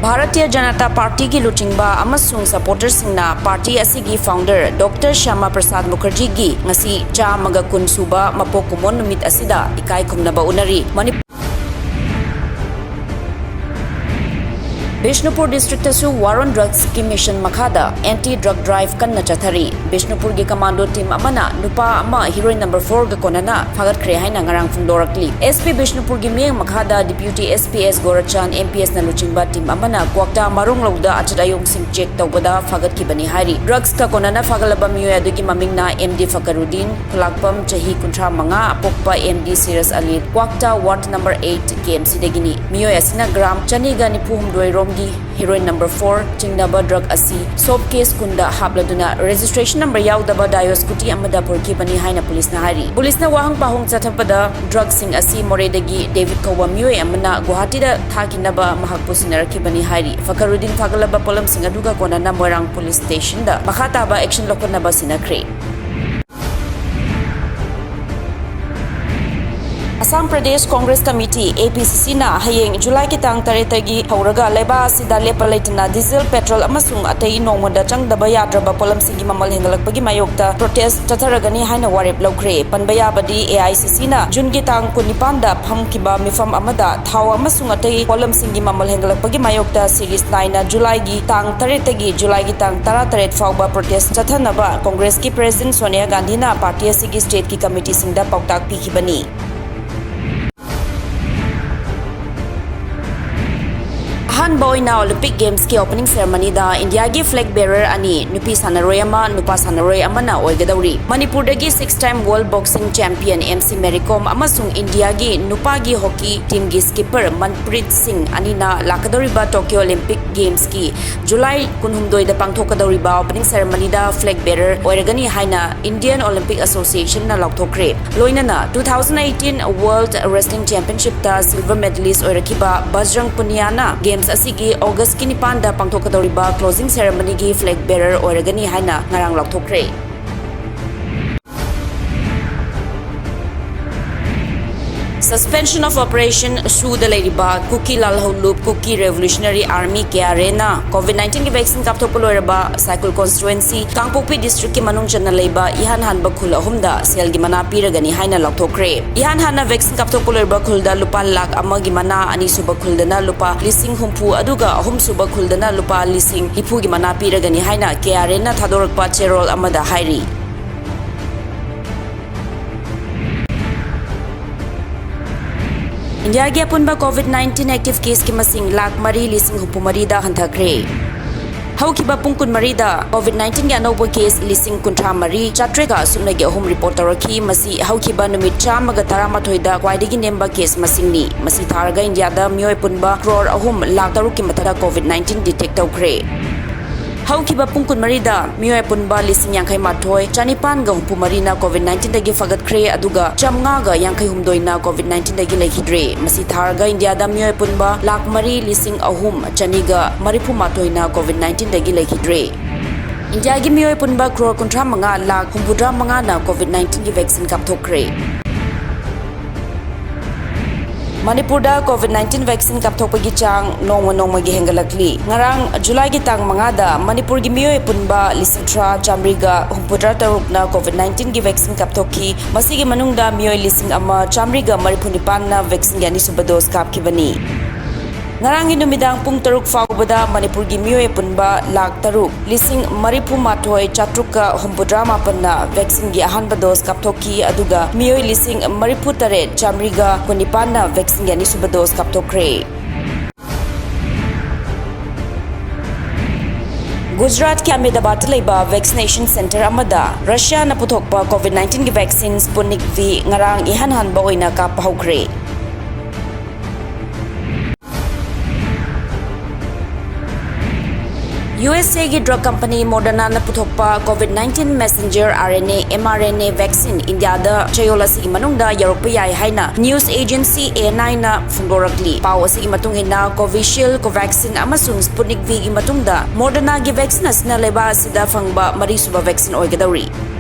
Bharatiya Janata Party ki luchingba amasung supporters singna party asigi founder Dr. Shama Prasad Mukherjee gi ngasi chamaga kunsuba mapokumon numit asida ikai khumnaba unari Bishnupur district su war on drugs ki mission makhada anti drug drive kanna chathari Bishnupur gi commando team amana nupa ama heroine number 4 ga konana phagat khre haina ngarang phungdorakli SP Bishnupur gi meng makhada deputy SPS Gorachan MPS na luchingba team amana kwakta marung lawda achadayong sim check tawbada phagat ki bani hari drugs ka konana phagalaba miyoy adugi mamingna MD Fakarudin Kulakpam chahi kuntra manga apokpa MD Siras Ali kwakta ward number 8 KMC degini miyoy asina gram chani ga niphum doirom heroine number 4 chingnaba drug asi soap case kunda hapladuna registration number yaudaba dio scooty amada porki bani haina police na hari police na wahang pahong chathapada drug sing asi moredagi David Kawamyoy amana Guwahati da thakinaba mahakpu sinarakhi bani hari Fakarudin Fagalaba polam sing aduga konana Moirang police station da makhata ba action lokona ba sinakre Assam Pradesh Congress Committee APCC na hayeng July kitang taretagi hauraga leba sida lepalaitna diesel petrol amasung atai nongmoda changdaba yadraba polam sigi mamal hengalakpagi mayokta protest tatharagani haina warep lokre panbaya badi AICC na June kitang kunipanda phamkiba mifam amada thaw amasung atai polam sigi mamal hengalakpagi mayokta series 9 na July gi tang taretagi July gi tang 13 fauba protest tathanaba Congress ki President Sonia Gandhi na party sigi state ki committee singda pautak pikhibani Han boy na Olympic Games ki opening ceremony da India gi flag bearer ani nupi sanaroi ama nupa sanaroi amana oigadauri Manipur dagi 6-time world boxing champion MC Maricom amasung India gi nupa gi hockey team gi skipper Manpreet Singh ani na lakadori ba Tokyo Olympic Games ki July 19 da pangthokadori ba opening ceremony da flag bearer oiragani haina Indian Olympic Association na lokthokre loina na 2018 World Wrestling Championship da silver medalist oirakiba Bajrang Punia na Games asigi August ki nipan da pangthokadoriba closing ceremony gi flag bearer oiragani haina ngarang lokthokre Suspension of operation Suda Ladiba Cookie Lalho Loop Cookie Revolutionary Army ke arena COVID-19 ki vaccine kapthopoloraba cycle constituency Kangpokpi district ki manung chana leiba ihan hanba khul ahumda sel gi mana piragani haina lokthokre ihan hanna vaccine kapthopoloraba khulda lupa lakh amagi mana ani suba khuldana lupa lising humpu aduga ahum suba khuldana lupa lising hipu gi mana piragani haina ke arena thadorakpa cherol amada hairi India gi apunba COVID-19 active case ki masing lakh mari lising hupumari da hanthakre Haukiba pungkun marida COVID-19 gi anoba case lising kuntra mari chatrega sumnagi ahum report taraki masi haukiba numit chamaga taramathoi da kwaidagi nemba case masingni masi tharga India da myoi punba crore ahum lakh taruk ki matada COVID-19 detect tawkre Haukiba pungkun marida miyoy punba lising yankai mathoi chanipan ga humpu marina COVID-19 dagi fagat kre aduga chamnga ga yankai humdoi na COVID-19 dagi lekhidre masi tharga India da miyoy punba lakh mari lising ahum chaniga maripu mathoi na COVID-19 dagi lekhidre India gi miyoy punba crore kuntra manga lakh humpudra manga na COVID-19 gi vaccine kapthokre Manipur da COVID-19 vaccine kapthokpagi chang nongma gi hengalakli ngarang July gi tang manga da Manipur gi miyoy punba lisitra chamriga humpudra taruk na COVID-19 gi vaccine kapthokki masigi manungda miyoy lising ama chamriga maripunipan na vaccine gi ani suba dose kapkibani ngarang numidang pung taruk faubada Manipur gi miyoy punba lakh taruk lising maripu mathoi chatruka humpudra mapanna vaccine gi ahanba dose kapthokki aduga miyoy lising maripu tare chamriga kunipan na vaccine gi ani suba dose kapthokre Gujarat ki Ahmedabad leiba vaccination center amada Russia na puthokpa COVID-19 gi vaccine Sputnik V ngarang ihan hanba oina kap hokre USA ki drug company Moderna na puthokpa COVID-19 messenger RNA mRNA vaccine India da chayola si manungda Europe yai haina news agency A9 na fungorakli paw si matungina Covishield Covaxin amasung Sputnik V gi matungda Moderna gi vaccine asna leba sida fangba mari suba vaccine oigadauri